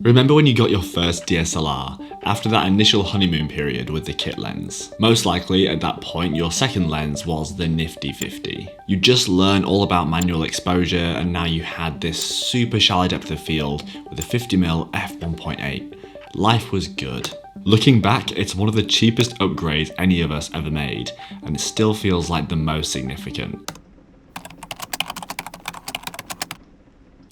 Remember when you got your first DSLR, after that initial honeymoon period with the kit lens? Most likely at that point your second lens was the Nifty 50. You just learned all about manual exposure and now you had this super shallow depth of field with a 50mm f1.8. Life was good. Looking back, it's one of the cheapest upgrades any of us ever made, and it still feels like the most significant.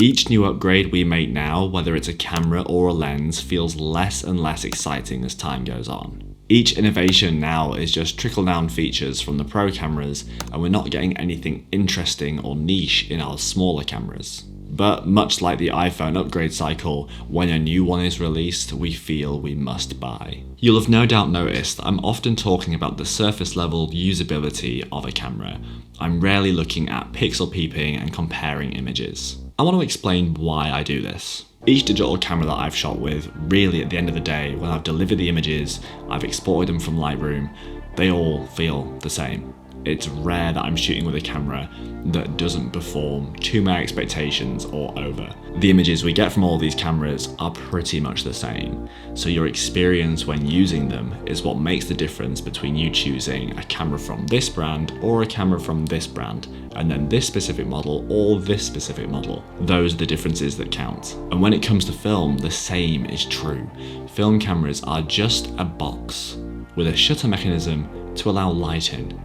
Each new upgrade we make now, whether it's a camera or a lens, feels less and less exciting as time goes on. Each innovation now is just trickle-down features from the pro cameras, and we're not getting anything interesting or niche in our smaller cameras. But much like the iPhone upgrade cycle, when a new one is released, we feel we must buy. You'll have no doubt noticed I'm often talking about the surface level usability of a camera. I'm rarely looking at pixel peeping and comparing images. I want to explain why I do this. Each digital camera that I've shot with, really at the end of the day, when I've delivered the images, I've exported them from Lightroom, they all feel the same. It's rare that I'm shooting with a camera that doesn't perform to my expectations or over. The images we get from all these cameras are pretty much the same, so your experience when using them is what makes the difference between you choosing a camera from this brand or a camera from this brand, and then this specific model or this specific model. Those are the differences that count. And when it comes to film, the same is true. Film cameras are just a box with a shutter mechanism to allow light in,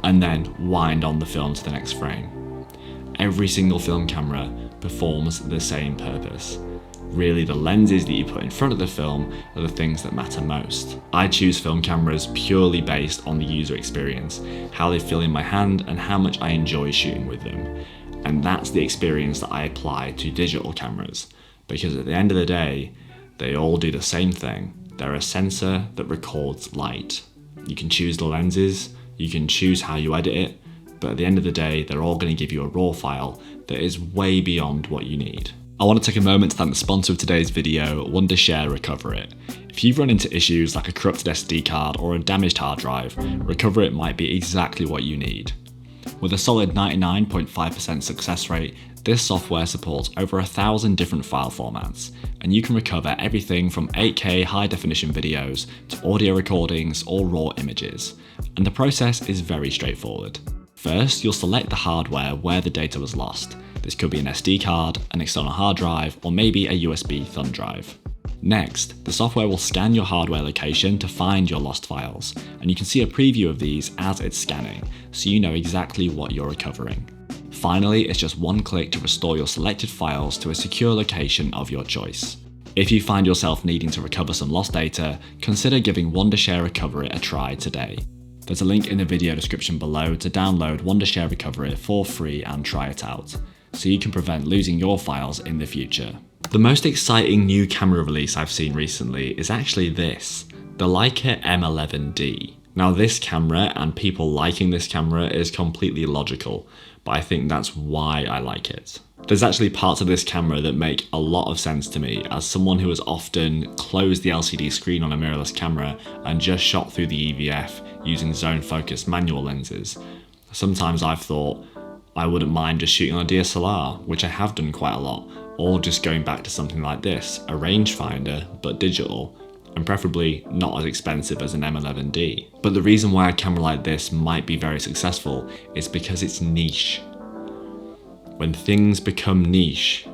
and then wind on the film to the next frame. Every single film camera performs the same purpose. Really, the lenses that you put in front of the film are the things that matter most. I choose film cameras purely based on the user experience, how they feel in my hand and how much I enjoy shooting with them. And that's the experience that I apply to digital cameras, because at the end of the day, they all do the same thing. They're a sensor that records light. You can choose the lenses, you can choose how you edit it, but at the end of the day, they're all going to give you a raw file that is way beyond what you need. I want to take a moment to thank the sponsor of today's video, Wondershare Recoverit. If you've run into issues like a corrupted SD card or a damaged hard drive, Recoverit might be exactly what you need. With a solid 99.5% success rate, this software supports over 1,000 different file formats, and you can recover everything from 8K high-definition videos to audio recordings or raw images. And the process is very straightforward. First, you'll select the hardware where the data was lost. This could be an SD card, an external hard drive, or maybe a USB thumb drive. Next, the software will scan your hardware location to find your lost files, and you can see a preview of these as it's scanning, so you know exactly what you're recovering. Finally, it's just one click to restore your selected files to a secure location of your choice. If you find yourself needing to recover some lost data, consider giving Wondershare Recoverit a try today. There's a link in the video description below to download Wondershare Recoverit for free and try it out, so you can prevent losing your files in the future. The most exciting new camera release I've seen recently is actually this, the Leica M11D. Now this camera and people liking this camera is completely logical, but I think that's why I like it. There's actually parts of this camera that make a lot of sense to me as someone who has often closed the LCD screen on a mirrorless camera and just shot through the EVF using zone-focused manual lenses. Sometimes I've thought I wouldn't mind just shooting on a DSLR, which I have done quite a lot, or just going back to something like this, a rangefinder but digital, and preferably not as expensive as an M11D. But the reason why a camera like this might be very successful is because it's niche. When things become niche,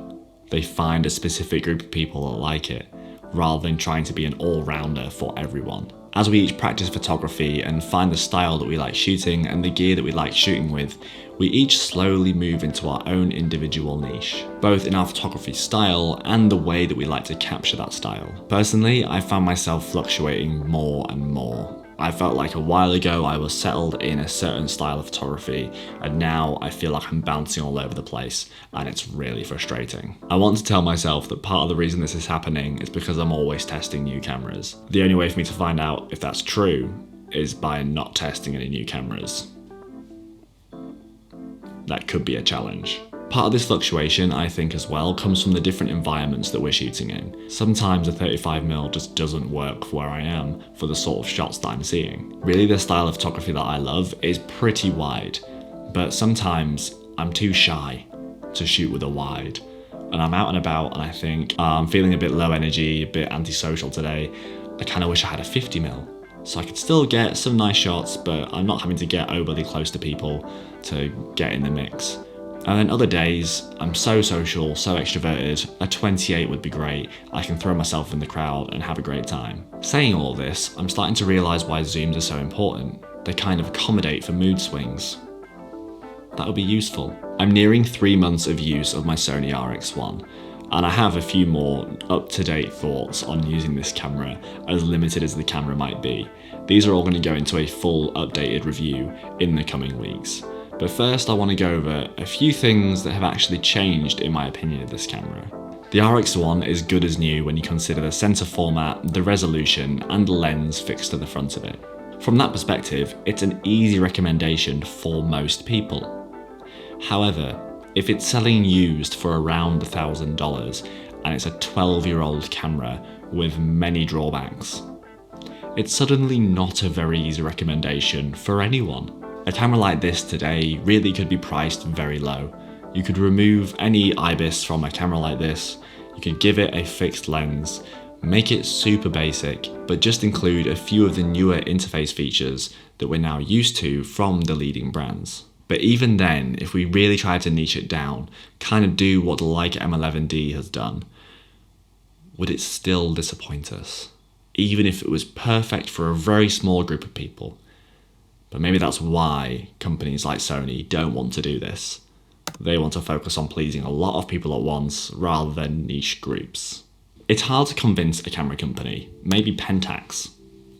they find a specific group of people that like it, rather than trying to be an all-rounder for everyone. As we each practice photography and find the style that we like shooting and the gear that we like shooting with, we each slowly move into our own individual niche, both in our photography style and the way that we like to capture that style. Personally, I found myself fluctuating more and more. I felt like a while ago I was settled in a certain style of photography, and now I feel like I'm bouncing all over the place, and it's really frustrating. I want to tell myself that part of the reason this is happening is because I'm always testing new cameras. The only way for me to find out if that's true is by not testing any new cameras. That could be a challenge. Part of this fluctuation, I think as well, comes from the different environments that we're shooting in. Sometimes a 35mm just doesn't work for where I am for the sort of shots that I'm seeing. Really, the style of photography that I love is pretty wide, but sometimes I'm too shy to shoot with a wide, and I'm out and about and I think I'm feeling a bit low energy, a bit antisocial today, I kind of wish I had a 50mm. So I could still get some nice shots, but I'm not having to get overly close to people to get in the mix. And then other days, I'm so social, so extroverted, a 28 would be great. I can throw myself in the crowd and have a great time. Saying all this, I'm starting to realise why zooms are so important. They kind of accommodate for mood swings. That would be useful. I'm nearing 3 months of use of my Sony RX1, and I have a few more up-to-date thoughts on using this camera, as limited as the camera might be. These are all going to go into a full updated review in the coming weeks. But first I want to go over a few things that have actually changed in my opinion of this camera. The RX1 is good as new when you consider the sensor format, the resolution, and the lens fixed to the front of it. From that perspective, it's an easy recommendation for most people. However, if it's selling used for around $1,000 and it's a 12-year-old camera with many drawbacks, it's suddenly not a very easy recommendation for anyone. A camera like this today really could be priced very low. You could remove any IBIS from a camera like this, you could give it a fixed lens, make it super basic, but just include a few of the newer interface features that we're now used to from the leading brands. But even then, if we really try to niche it down, kind of do what the Leica M11D has done, would it still disappoint us? Even if it was perfect for a very small group of people. But maybe that's why companies like Sony don't want to do this. They want to focus on pleasing a lot of people at once rather than niche groups. It's hard to convince a camera company, maybe Pentax,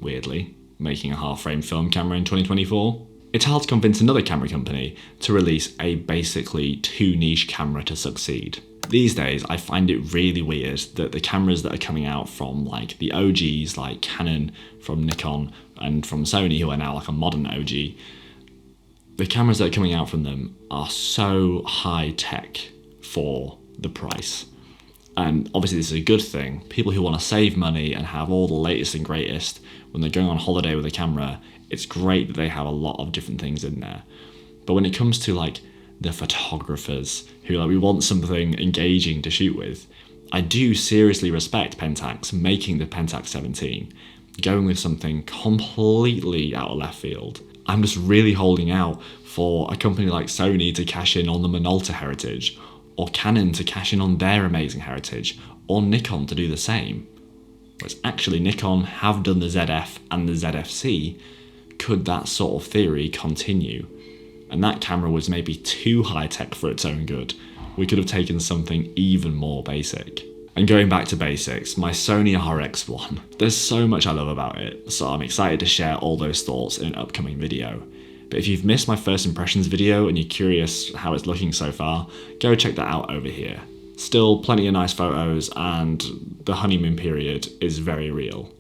weirdly, making a half-frame film camera in 2024. It's hard to convince another camera company to release a basically too niche camera to succeed. These days, I find it really weird that the cameras that are coming out from like the OGs like Canon, from Nikon, and from Sony, who are now like a modern OG, the cameras that are coming out from them are so high tech for the price. And obviously this is a good thing. People who want to save money and have all the latest and greatest when they're going on holiday with a camera, it's great that they have a lot of different things in there. But when it comes to like the photographers who like we want something engaging to shoot with, I do seriously respect Pentax making the Pentax 17, going with something completely out of left field. I'm just really holding out for a company like Sony to cash in on the Minolta heritage, or Canon to cash in on their amazing heritage, or Nikon to do the same. Whereas actually Nikon have done the ZF and the ZFC. Could that sort of theory continue? And that camera was maybe too high-tech for its own good. We could have taken something even more basic. And going back to basics, my Sony RX1, there's so much I love about it, so I'm excited to share all those thoughts in an upcoming video. But if you've missed my first impressions video and you're curious how it's looking so far, go check that out over here. Still plenty of nice photos, and the honeymoon period is very real.